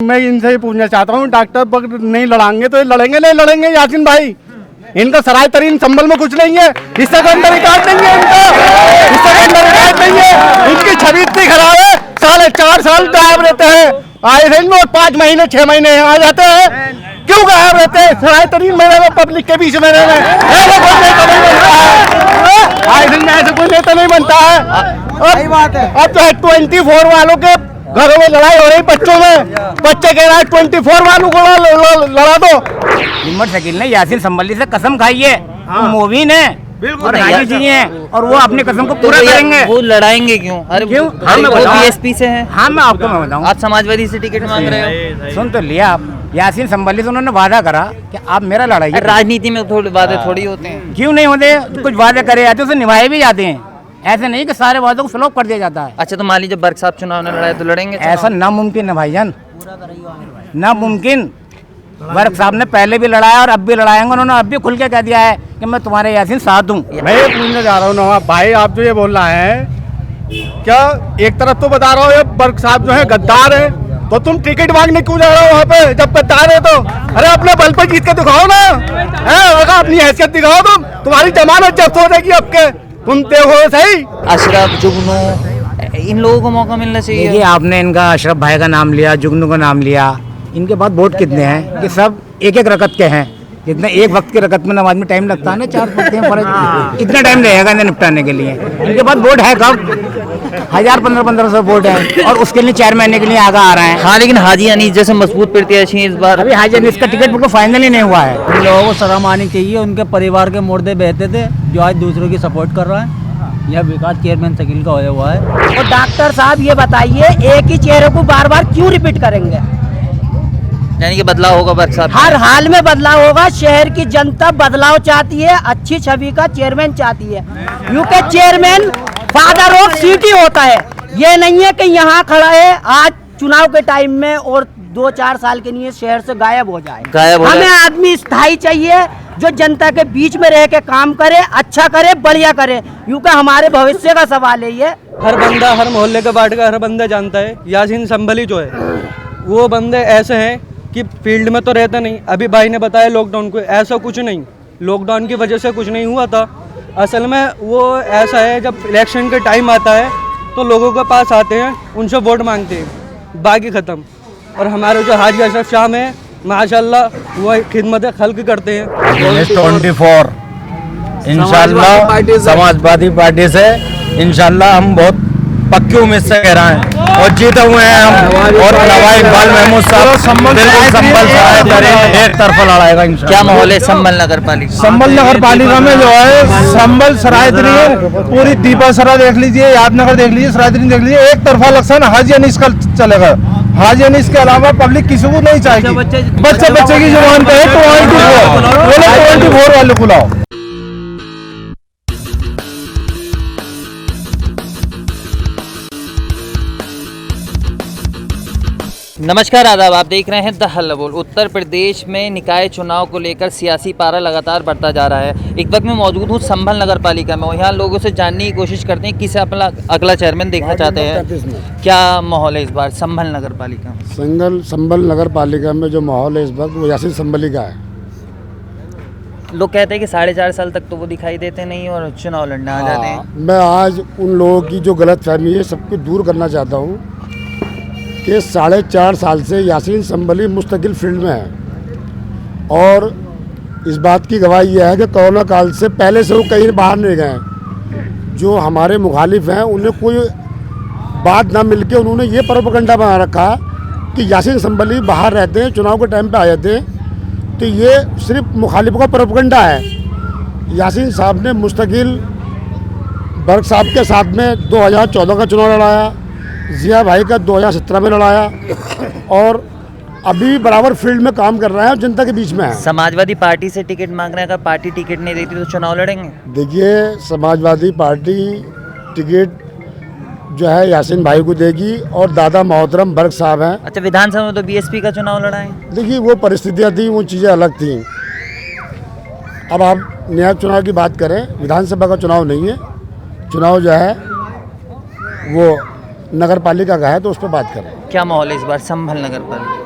मैं इनसे ही पूछना चाहता हूँ, डॉक्टर बग नहीं लड़ाएंगे तो ये लड़ेंगे नहीं लड़ेंगे यासीन भाई? इनका सराय तरीन संभल में कुछ नहीं है, हिस्से के अंदर रिकॉर्ड नहीं है इनका, हिस्से के अंदर रिकॉर्ड नहीं है। इनकी छवि इतनी खराब है, 4.5 साल गायब रहते हैं, आए दिन में 5 महीने 6 महीने आ जाते हैं, क्यों गायब रहते हैं? सराय तरीन महीने में पब्लिक के बीच में रहने ऐसे कोई नेता नहीं बनता है, आए दिन में ऐसे कोई नेता नहीं बनता है। अब तो 24 वालों के घरों में लड़ाई हो रही, बच्चों में, बच्चे कह रहे हैं 24 वालों को लड़ा दो। हिम्मत शकील ने यासीन संबली से कसम खाई है, वो मोविन है और हाजी जी हैं और वो अपनी कसम को पूरा करेंगे। वो लड़ाएंगे क्यों? अरे क्यों? वो बीएसपी से हैं। हाँ मैं आपको मैं बताऊँ, आज समाजवादी से टिकट मांग रहे हो। सुन तो लिया आप, यासीन संबली से उन्होंने वादा करा कि आप मेरा लड़ाइए। राजनीति में थोड़े वादे थोड़ी होते हैं। क्यों नहीं होते? कुछ वादे करे जाते उसे निभाए भी जाते हैं, ऐसे नहीं कि सारे वादों को फ्लॉप कर दिया जाता है। अच्छा तो मान लीजिए बर्क साहब चुनाव में लड़ाए तो लड़ेंगे? ऐसा नामुमकिन है भाईजान, नामुमकिन। वर्क साहब ने पहले भी लड़ाया और अब भी लड़ाएंगे, उन्होंने अब भी खुल के कह दिया है कि मैं तुम्हारे यासीन साथ हूँ। मैं ये पूछने जा रहा हूँ नवाब भाई, आप जो ये बोल रहे हैं, क्या एक तरफ तो बता रहा हो ये वर्क साहब जो है गद्दार है, तो तुम टिकट मांगने क्यों जा रहे हो वहाँ पे जब गद्दार है? तो अरे अपने बल पे जीत के दिखाओ ना, है अपनी हैसियत दिखाओ, तुम्हारी जमानत जब्त हो जाएगी आपके, तुम देखो सही। अशरफ जुगनू इन लोगों को मौका मिलना चाहिए। देखिए आपने इनका अशरफ भाई का नाम लिया, जुगनू का नाम लिया, इनके बाद वोट कितने हैं कि सब एक एक रकत के हैं। जितने एक वक्त की रकत में नमाज में टाइम लगता है ना, 4 वक्त हैं फर्ज, इतना टाइम लगेगा इन्हें निपटाने के लिए। इनके बाद वोट है कब? 1500 वोट है और उसके लिए 4 महीने के लिए आगे आ रहे हैं। हाँ लेकिन हाजी अनीस जैसे मजबूत प्रत्याशी इस बार। अभी हाजी अनीस का टिकट बिल्कुल फाइनल ही नहीं हुआ है। उन लोगों को शर्म आनी चाहिए, उनके परिवार के मुर्दे बहते थे जो आज दूसरों की सपोर्ट कर रहा है। यह विकास चेयरमैन शकील का होया हुआ है। और डॉक्टर साहब ये बताइए, एक ही चेहरे को बार बार क्यों रिपीट करेंगे? यानी कि बदलाव होगा बर्क साहब? हर हाल में बदलाव होगा। शहर की जनता बदलाव चाहती है, अच्छी छवि का चेयरमैन चाहती है, क्योंकि चेयरमैन फादर ऑफ सिटी होता है। ये नहीं है कि यहाँ खड़ा है आज चुनाव के टाइम में और 2-4 साल के लिए शहर से गायब हो जाए। हमें आदमी स्थायी चाहिए जो जनता के बीच में रह के काम करे, अच्छा करे, बढ़िया करे, क्योंकि हमारे भविष्य का सवाल है ये। हर बंदा, हर मोहल्ले का वार्ड का हर बंदा जानता है यासीन संभली जो है वो बंदे ऐसे हैं कि फील्ड में तो रहता नहीं। अभी भाई ने बताया लॉकडाउन को, ऐसा कुछ नहीं, लॉकडाउन की वजह से कुछ नहीं हुआ था। असल में वो ऐसा है जब इलेक्शन का टाइम आता है तो लोगों के पास आते हैं, उनसे वोट मांगते हैं, बाकी ख़त्म। और हमारे जो हाजी अशरफ शाह हैं माशाल्लाह वो खिदमत खल्क करते हैं। 24 इंशाल्लाह समाजवादी पार्टी से इंशाल्लाह हम बहुत पक्की उम्मीद से कह रहे हैं और जीते हुए हैं हम। और नवाब इकबाल महमूद साहब संभल एक तरफा लड़ाएगा इंशाल्लाह। क्या माहौल है संभल नगर पालिका? संभल नगर पालिका में जो है संभल सराय पूरी दीपा सरा देख लीजिए, यादनगर देख लीजिए, सराय देख लीजिए, एक तरफा इलेक्शन हाजी अनीस का चलेगा। हाजी अनीस के अलावा पब्लिक किसी को नहीं चाहेगी। बच्चे की जुबान पे है 24 वाले को लाओ। नमस्कार आदाब, आप देख रहे हैं द हल्ला बोल। उत्तर प्रदेश में निकाय चुनाव को लेकर सियासी पारा लगातार बढ़ता जा रहा है। एक वक्त में मौजूद हूँ संभल नगर पालिका में, यहाँ लोगों से जानने की कोशिश करते हैं किसे अपना अगला चेयरमैन देखना चाहते हैं। क्या माहौल है इस बार संभल नगर पालिका में? संभल नगर पालिका में जो माहौल है इस वक्त वो यासीन संभली का है। लोग कहते हैं कि 4.5 साल तक तो वो दिखाई देते नहीं और चुनाव लड़ने आ जाते हैं। मैं आज उन लोगों की जो गलत फहमी है सबको दूर करना चाहता हूँ कि 4.5 साल से यासीन संभली मुस्तकिल फील्ड में है और इस बात की गवाही यह है कि कोरोना काल से पहले से वो कहीं बाहर नहीं गए। जो हमारे मुखालिफ हैं उन्हें कोई बात ना मिलके उन्होंने ये प्रोपेगेंडा बना रखा कि यासीन संभली बाहर रहते हैं, चुनाव के टाइम पे आ जाते हैं, तो ये सिर्फ मुखालिफों का प्रोपेगेंडा है। यासीन साहब ने मुस्तकिल बर्क साहब के साथ में 2014 का चुनाव लड़ाया, जिया भाई का 2017 में लड़ाया और अभी बराबर फील्ड में काम कर रहे हैं और जनता के बीच में है। समाजवादी पार्टी से टिकट मांग रहे हैं, अगर पार्टी टिकट नहीं देती तो चुनाव लड़ेंगे? देखिए समाजवादी पार्टी टिकट जो है यासीन भाई को देगी और दादा मोहतरम बर्क साहब हैं। अच्छा, विधानसभा में तो बीएसपी का चुनाव लड़ाएं? देखिए वो परिस्थितियाँ थी, वो चीज़ें अलग थी। अब आप नया चुनाव की बात करें, विधानसभा का चुनाव नहीं है, चुनाव जो है वो नगर पालिका का है, तो उस पर बात करें। क्या माहौल है इस बार संभल नगर पालिका?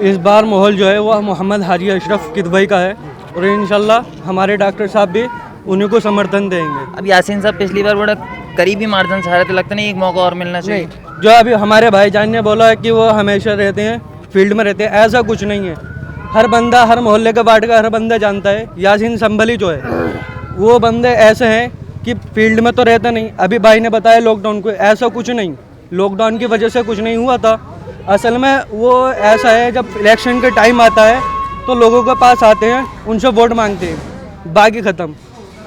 इस बार माहौल जो है वो मोहम्मद हाजी अशरफ किदवई का है और इंशाल्लाह हमारे डॉक्टर साहब भी उन्हीं को समर्थन देंगे। अब यासीन साहब पिछली बार बड़ा करीबी मार्जिन से हारे थे, लगता नहीं एक मौका और मिलना चाहिए? जो अभी हमारे भाईजान ने बोला है कि वो हमेशा रहते हैं फील्ड में रहते हैं, ऐसा कुछ नहीं है। हर बंदा, हर मोहल्ले का वार्ड का हर बंदा जानता है यासीन संभली जो है वो बंदे ऐसे हैं कि फील्ड में तो रहता नहीं। अभी भाई ने बताया लॉकडाउन को, ऐसा कुछ नहीं, लॉकडाउन की वजह से कुछ नहीं हुआ था। असल में वो ऐसा है जब इलेक्शन के टाइम आता है तो लोगों के पास आते हैं, उनसे वोट मांगते हैं, बाकी ख़त्म।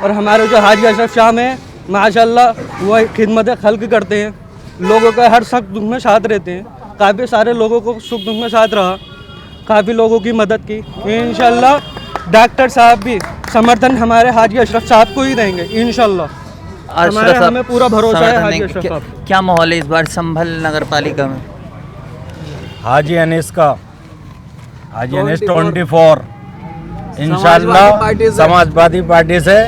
और हमारे जो हाजी अशरफ शाह हैं माशाल्लाह वो खिदमत खल्क करते हैं, लोगों का हर सुख दुख में साथ रहते हैं। काफ़ी सारे लोगों को सुख दुख में साथ रहा, काफ़ी लोगों की मदद की। इंशाल्लाह डॉक्टर साहब भी समर्थन हमारे हाजी अशरफ साहब को ही देंगे इंशाल्लाह। हमें पूरा भरोसा है हाजी अशरफ साहब। क्या माहौल है इस बार संभल नगर पालिका में? हाजी अनीस का, हाजी अनीस 24 इंशाल्लाह समाजवादी पार्टी से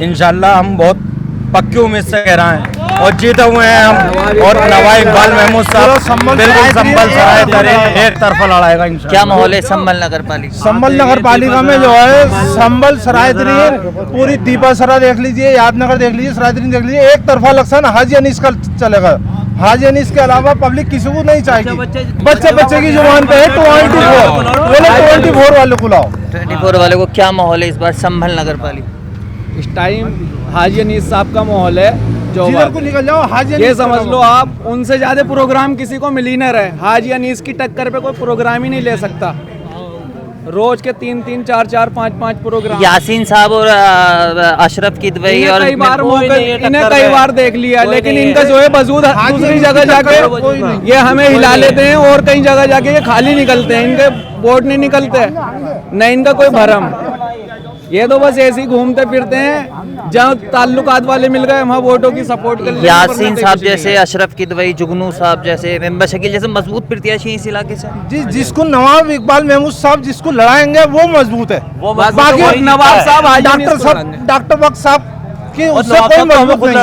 इंशाल्लाह हम बहुत पक्की उम्मीद से कह रहे हैं और जीते हुए हैं हम। और नवाब इकबाल महमूद साहब बिल्कुल संभल सराय तरीन एक तरफा लड़ाएगा इंशाल्लाह। क्या माहौल है संभल नगर पालिका? संभल नगर पालिका में जो है संभल सराय तरीन पूरी दीपा सरा देख लीजिए, यादनगर देख लीजिए, सराय तरीन देख लीजिए, एक तरफा इलेक्शन हाजी अनीस का चलेगा। हाजी अनीस के अलावा पब्लिक किसी को नहीं चाहेगी। बच्चे की जुबान पे है 24, बोले 24 वाले को लाओ। 24 वाले को क्या माहौल है इस बार संभल नगर पालिका? इस टाइम हाजी अनीस साहब का माहौल है जो जिधर को निकल जाओ हाजी ये अनीस समझ लो आप, उनसे ज्यादा प्रोग्राम किसी को मिल ही ना रहे। हाजी अनीस की टक्कर पे कोई प्रोग्राम ही नहीं ले सकता। रोज के 3-3, 4-4, 5-5 प्रोग्राम। यासीन साहब और अशरफ किदवई और इन्हें कई बार देख लिया, लेकिन इनका जो है वजूद दूसरी जगह जाके ये हमें हिला लेते हैं और कई जगह जाके ये खाली निकलते हैं, इनके वोट नहीं निकलते, न इनका कोई भरम। ये तो बस ऐसे ही घूमते फिरते हैं, जहाँ ताल्लुकात वाले मिल गए वहाँ वोटों की सपोर्ट कर लेते हैं। यासीन साहब जैसे, अशरफ किदवई, जुगनू साहब जैसे, मेंबर शकील जैसे मजबूत प्रत्याशी इस इलाके से। जिसको नवाब इकबाल महमूद साहब जिसको लड़ाएंगे वो मजबूत है। बाकी नवाब साहब, डॉक्टर बख्श साहब कि उससे कोई मजबूत नहीं है।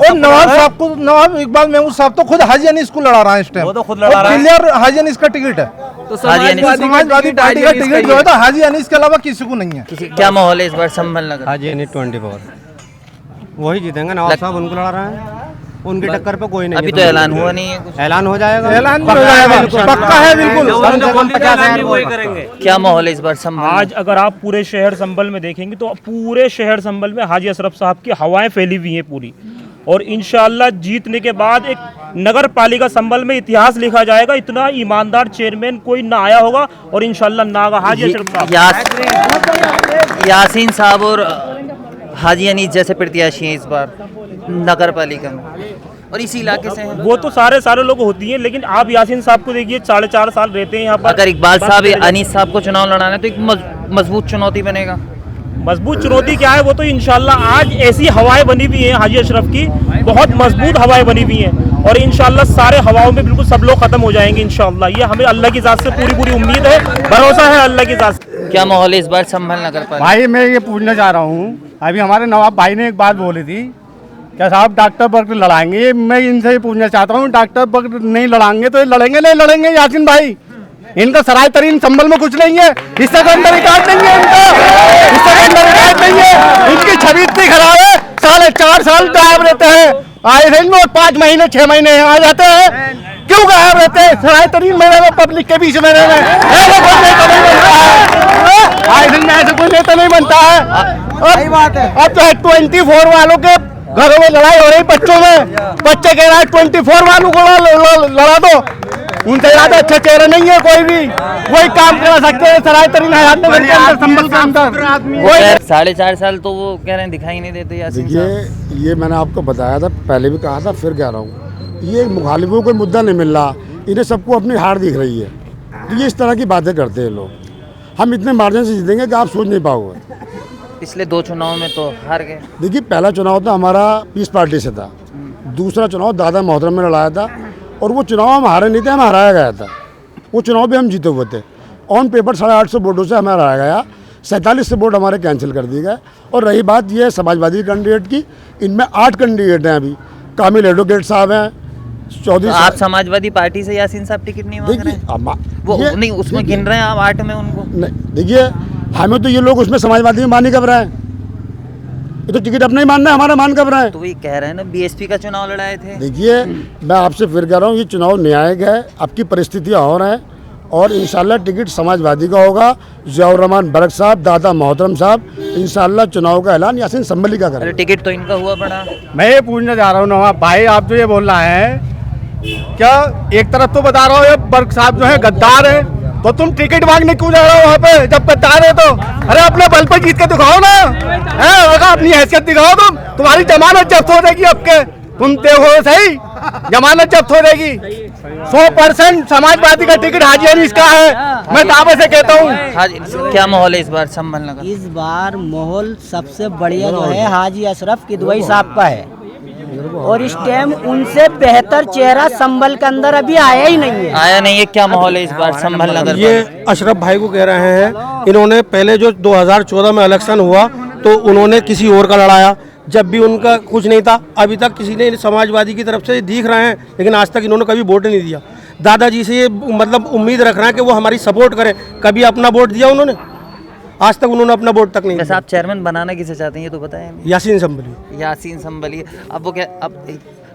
और नवाब साहब को, नवाब इकबाल महमूद साहब तो खुद हाजी अनीस को लड़ा रहा है इस टाइम, वो तो खुद लड़ा रहा है। क्लियर हाजी अनीस का टिकट है, तो समाजवादी पार्टी का टिकट जो है तो हाजी अनीस के अलावा किसी को नहीं है। क्या माहौल है इस बार संभल नगर? हाजी अनीस 24 वही जीतेंगे। नवाब साहब उनको लड़ा रहे हैं, उनकी टक्कर पे कोई नहीं। अभी तो ऐलान हुआ नहीं है कुछ? ऐलान हो जाएगा, ऐलान हो जाएगा, पक्का है बिल्कुल। क्या माहौल है इस बार संभल? आज अगर आप पूरे शहर संभल में देखेंगे तो पूरे शहर संभल में हाजी अशरफ साहब की हवाएं फैली हुई हैं पूरी, और इंशाल्लाह जीतने के बाद एक नगर पालिका संभल में इतिहास लिखा जाएगा। इतना ईमानदार चेयरमैन कोई ना आया होगा और इंशाल्लाह ना आगा हाजी अशरफ साहब। यासीन साहब और हाजी अनीस जैसे प्रत्याशी हैं इस बार नगर पालिका में और इसी इलाके से हैं। वो तो सारे लोग होती हैं, लेकिन आप यासीन साहब को देखिए, 4.5 साल रहते हैं यहाँ पर। अगर इकबाल साहब अनीस साहब को चुनाव लड़ाना है तो एक मजबूत चुनौती बनेगा। मजबूत चुनौती क्या है, वो तो इंशाल्लाह आज ऐसी हवाएं बनी हुई हैं हाजी अशरफ की, बहुत मजबूत हवाएं बनी हुई हैं, और इंशाल्लाह सारे हवाओं में बिल्कुल सब लोग खत्म हो जाएंगे इंशाल्लाह। ये हमें अल्लाह की जात से पूरी उम्मीद है, भरोसा है अल्लाह की जात से। क्या माहौल है इस बार संभल नगर पालिका? भाई मैं ये पूछना चाह रहा हूँ, अभी हमारे नवाब भाई ने एक बात बोली थी, क्या साहब डॉक्टर बख्श लड़ाएंगे? मैं इनसे ये पूछना चाहता हूँ, डॉक्टर बख्श नहीं लड़ाएंगे तो ये लड़ेंगे यासीन भाई। इनका सराय तरीन संभल में कुछ नहीं है, हिस्से का अंदर रिकॉर्ड नहीं है इनका, हिस्से का अंदर रिकॉर्ड नहीं है। इनकी छवि इतनी खराब है, 4.5 साल गायब रहते हैं, आए दिन में 5 महीने 6 महीने आ जाते हैं। क्यों गायब रहते हैं? सराय तरीन मेरे में पब्लिक के बीच में रहने आए दिन में ऐसे कोई नेता नहीं बनता है। अब तो 24 वालों के घरों में लड़ाई हो रही, बच्चों में, बच्चे कह रहे हैं 24 वालों को लड़ा दो। उनसे ज्यादा अच्छा चेहरा नहीं है कोई भी, वही काम करा सकते हैं सराय तरीन हयातनगर के अंदर, संभल के अंदर। 4.5 साल तो वो कह रहे हैं दिखाई नहीं देते यासीन साहब। ये मैंने आपको बताया था, पहले भी कहा था, फिर कह रहा हूँ, ये मुखालिफों को मुद्दा नहीं मिल रहा, इन्हें सबको अपनी हार दिख रही है, तो ये इस तरह की बातें करते हैं लोग। हम इतने मार्जिन से जीतेंगे कि आप सोच नहीं पाओगे। पिछले 2 चुनाव में तो हार गए। देखिए, पहला चुनाव तो हमारा पीस पार्टी से था, दूसरा चुनाव दादा मोहतरम में लड़ाया था, और वो चुनाव हम हारे नहीं थे, हमें हराया गया था। वो चुनाव भी हम जीते हुए थे, ऑन पेपर 850 वोटों से हमें हराया गया, 47 से वोट हमारे कैंसिल कर दिए गए। और रही बात ये समाजवादी कैंडिडेट की, इनमें 8 कैंडिडेट हैं अभी। कामिल एडवोकेट साहब हैं, चौधरी तो आप समाजवादी पार्टी से यासीन साहब टिकट नहीं मांग रहे हैं? वो नहीं उसमें गिन रहे हैं आप 8 में उनको। नहीं देखिए, हमें तो ये लोग उसमें समाजवादी में मान ही कब रहे हैं, ये तो टिकट अपना ही मानना है, हमारा मान कब रहे हैं। तो ये कह रहे हैं ना बीएसपी का चुनाव लड़ाए थे। देखिए, मैं आपसे फिर कह रहा हूँ, ये चुनाव न्यायिक है, आपकी परिस्थितियाँ और हैं, और इंशाल्लाह टिकट समाजवादी का होगा। ज़ियाउर रहमान बरक साहब, दादा मोहतरम साहब, इंशाल्लाह चुनाव का ऐलान यासीन संभली का करें। टिकट तो इनका हुआ पड़ा। मैं ये पूछना चाह रहा हूँ नवाब भाई, आप जो ये बोल रहे हैं, क्या एक तरफ तो बता रहा हो ये बर्क साहब जो है गद्दार है, तो तुम टिकट मांगने क्यों जा रहे हो वहाँ पे जब गद्दार है तो? अरे अपने बल पे जीत के दिखाओ ना, है अपनी हैसियत दिखाओ, तुम्हारी जमानत जब्त हो जाएगी। आपके तुम देखो सही, जमानत जब्त हो जाएगी। 100% समाजवादी का टिकट हाजी अनीस का है, मैं दावे से कहता हूँ। क्या माहौल है इस बार संभल नगर? इस बार माहौल सबसे बढ़िया जो है हाजी अशरफ किदवई साहब का है, और इस टाइम उनसे बेहतर चेहरा संभल के अंदर अभी आया ही नहीं है। आया नहीं है। क्या माहौल है इस बार संभल नगर? ये अशरफ भाई को कह रहे हैं, इन्होंने पहले जो 2014 में इलेक्शन हुआ तो उन्होंने किसी और का लड़ाया, जब भी उनका कुछ नहीं था। अभी तक किसी ने समाजवादी की तरफ से दिख रहे हैं, लेकिन आज तक इन्होंने कभी वोट नहीं दिया। दादाजी से ये मतलब उम्मीद रख रहे हैं कि वो हमारी सपोर्ट करें, कभी अपना वोट दिया उन्होंने? आज तक उन्होंने अपना वोट तक नहीं दिया। आप चेयरमैन बनाना किसे चाहते हैं ये तो बताएं। यासीन संभली। यासीन संभली। अब वो क्या, अब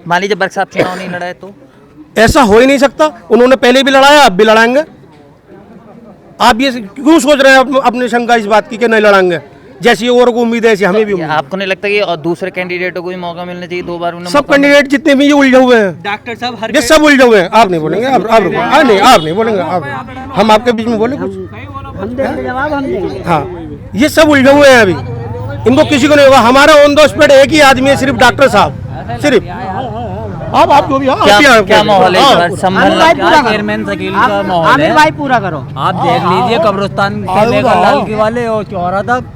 मान लीजिए बर्क साहब चुनाव नहीं लड़ाए तो? ऐसा हो ही नहीं सकता, उन्होंने पहले भी लड़ाया, अब भी लड़ाएंगे। आप ये क्यों सोच रहे हैं अपनी शंका इस बात की कि नहीं लड़ाएंगे? जैसी और को उम्मीद है ऐसी हमें भी उम्मीद। आपको नहीं लगता कि और दूसरे कैंडिडेटों को भी मौका मिलना चाहिए? 2 बार उन्हें सब कैंडिडेट जितने भी ये उलझे हुए हैं, डॉक्टर साहब ये सब उलझे हुए हैं। आप नहीं बोलेंगे, आप नहीं, आप नहीं बोलेंगे, हम आपके बीच में बोले कुछ? जवाब हम देंगे। हाँ, ये सब उलझे हुए हैं, अभी इनको किसी को नहीं होगा। हमारा ऑन द स्पॉट एक ही आदमी है, सिर्फ डॉक्टर साहब, सिर्फ। आप जो भी क्या माहौल है चेयरमैन शकील का माहौल है। भाई पूरा करो। आप देख लीजिए कब्रिस्तान से लेकर लालकी वाले और चौरा तक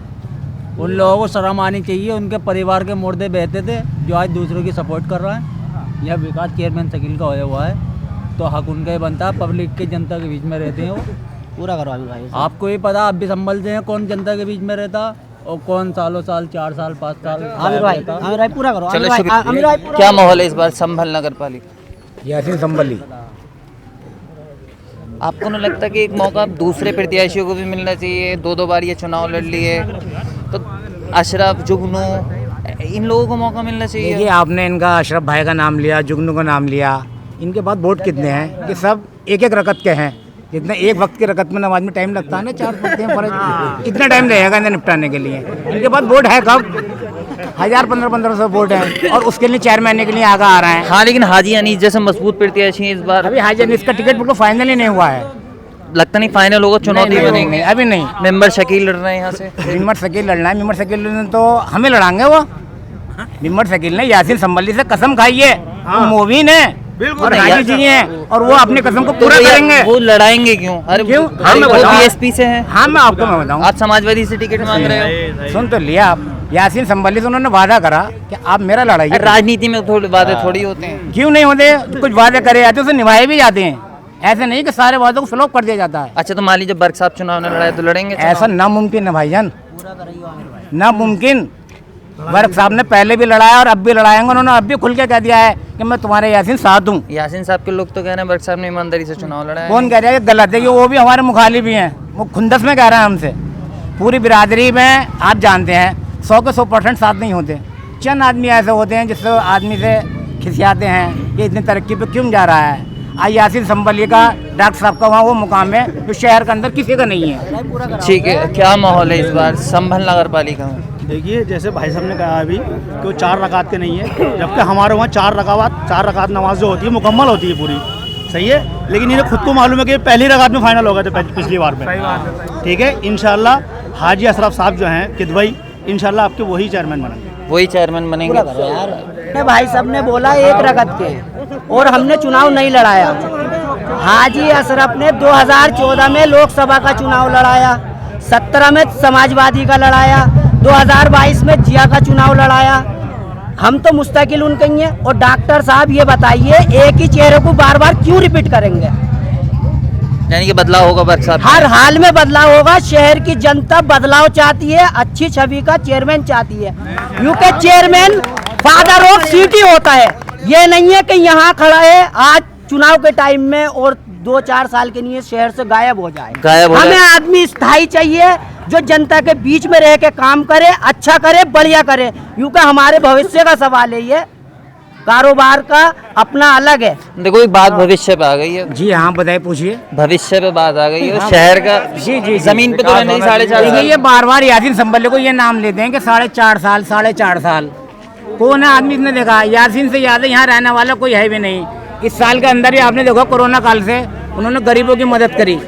उन लोगों को शर्म आनी चाहिए। उनके परिवार के मुर्दे बहते थे जो आज दूसरों की सपोर्ट कर रहा है। यह विकास चेयरमैन शकील का होया हुआ है, तो हक उनका ही बनता है। पब्लिक के जनता के बीच में रहते हैं वो। पूरा करो अभी भाई। आपको ही पता, आप भी संभल से हैं, कौन जनता के बीच में रहता और कौन सालों साल 4 साल 5 साल। आमिर भाई पूरा करो। चलो शुक्रिया। क्या माहौल है इस बार संभल नगर पालिका? यासीन संभली। आपको नहीं लगता कि एक मौका दूसरे प्रत्याशियों को भी मिलना चाहिए? 2 बार ये चुनाव लड़ लिए, तो अशरफ, जुगनू, इन लोगों को मौका मिलना चाहिए। देखिए, आपने इनका अशरफ भाई का नाम लिया, जुगनू का नाम लिया, इनके बाद वोट कितने हैं कि सब एक एक रकत के हैं। जितना एक वक्त की रकत में नमाज में टाइम लगता है ना, 4 पढ़ते हैं फर्ज, इतना टाइम लगेगा इन्हें निपटाने के लिए। इनके पास वोट है कब? 1000-1500 वोट है, और उसके लिए 4 महीने के लिए आगे आ रहा है। हाँ, लेकिन हाजी अनीस जैसे मजबूत प्रत्याशी हैं इस बार। अभी हाजी अनीस का टिकट बिल्कुल फाइनल ही नहीं हुआ है। लगता नहीं फाइनल होगा, चुनौती बनेंगे। अभी नहीं। मेंबर शकील लड़ रहे हैं यहाँ से। मेंबर शकील लड़ना है। मेंबर शकील ने तो हमें लड़ाएंगे वो। मेंबर शकील ने यासीन संभली से कसम खाई है, वो मोबिन है और हाजी जी हैं, और वो अपनी कसम को पूरा करेंगे। वो लड़ाएंगे क्यों? अरे क्यों? वो बीएसपी से हैं। हाँ, मैं आपको बताऊँ। आप समाजवादी से टिकट मांग रहे हो? सुन तो लिया आप। यासीन संभली से उन्होंने वादा करा कि आप मेरा लड़ाइए। राजनीति में थोड़े वादे थोड़ी होते हैं। क्यों नहीं होते? कुछ वादे करे जाते उसे निभाए भी जाते हैं। ऐसे नहीं कि सारे वादों को फ्लॉप कर दिया जाता है। अच्छा, तो मान लीजिए बर्क साहब चुनाव न लड़ाए तो लड़ेंगे? ऐसा नामुमकिन है भाईजान, नामुमकिन। वर्क साहब ने पहले भी लड़ाया और अब भी लड़ाएंगे। उन्होंने अब भी खुल के कह दिया है कि मैं तुम्हारे यासीन साथ हूँ। यासीन साहब के लोग तो कह रहे हैं वर्क साहब ने ईमानदारी से चुनाव लड़ा है। कौन कह रहा है? गलत है कि वो भी हमारे मुखालिफ ही हैं। वो खुंदस में कह रहे हैं हमसे। पूरी बिरादरी में आप जानते हैं 100 के 100% साथ नहीं होते। चंद आदमी ऐसे होते हैं जिससे आदमी से खिसियाते हैं कि इतनी तरक्की पे क्यों जा रहा है। आज यासीन संभली का, डॉक्टर साहब का वहाँ वो मुकाम है जो शहर के अंदर किसी का नहीं है। ठीक है, क्या माहौल है इस बार संभल नगर पालिका में? देखिए, जैसे भाई साहब ने कहा अभी कि वो 4 रकात के नहीं है, जबकि हमारे वहाँ 4 रकात नमाज जो होती है मुकम्मल होती है पूरी। सही है, लेकिन इन्हें खुद को मालूम है कि पहली रकात में फाइनल हो गए थे पिछली बार में। ठीक है, इंशाल्लाह हाजी अशरफ साहब जो हैं किदवई, इंशाल्लाह आपके वही चेयरमैन बनेंगे। वही चेयरमैन बनेंगे। भाई साहब ने बोला 1 रकत के, और हमने चुनाव नहीं लड़ाया। हाजी अशरफ ने 2014 में लोकसभा का चुनाव लड़ाया, 17 में समाजवादी का लड़ाया, 2022 में जिया का चुनाव लड़ाया। हम तो मुस्तकिल उनके ही हैं। और डॉक्टर साहब ये बताइए, एक ही चेहरे को बार बार क्यों रिपीट करेंगे? यानी कि बदलाव होगा वर्क साहब? हर हाल में बदलाव होगा। शहर की जनता बदलाव चाहती है, अच्छी छवि का चेयरमैन चाहती है। UK chairman father of city होता है। ये नहीं है कि यहाँ खड़ा है आज चुनाव के टाइम में और 2-4 साल के लिए शहर से गायब हो जाए। हमें आदमी स्थायी चाहिए जो जनता के बीच में रह के काम करे, अच्छा करे, बढ़िया करे, क्योंकि हमारे भविष्य का सवाल है। ये कारोबार का अपना अलग है। देखो एक बात भविष्य पे आ गई है। जी हाँ, बताइए, पूछिए। भविष्य पे बात आ गई है, शहर का। जी जमीन पे तो रहने ही 4.5 साल। ये बार बार यासीन संबल को ये नाम लेते हैं कि 4.5 साल। कौन है आदमी इसने देखा? यासीन से ज्यादा यहाँ रहने वाला कोई है भी नहीं। इस साल के अंदर ही आपने देखा कोरोना काल से उन्होंने गरीबों की मदद करी,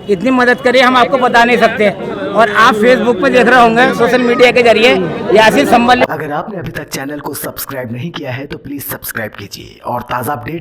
इतनी मदद करी हम आपको बता नहीं सकते। और आप फेसबुक पे देख रहे होंगे, सोशल मीडिया के जरिए यासीन संबल। अगर आपने अभी तक चैनल को सब्सक्राइब नहीं किया है तो प्लीज सब्सक्राइब कीजिए और ताज़ा अपडेट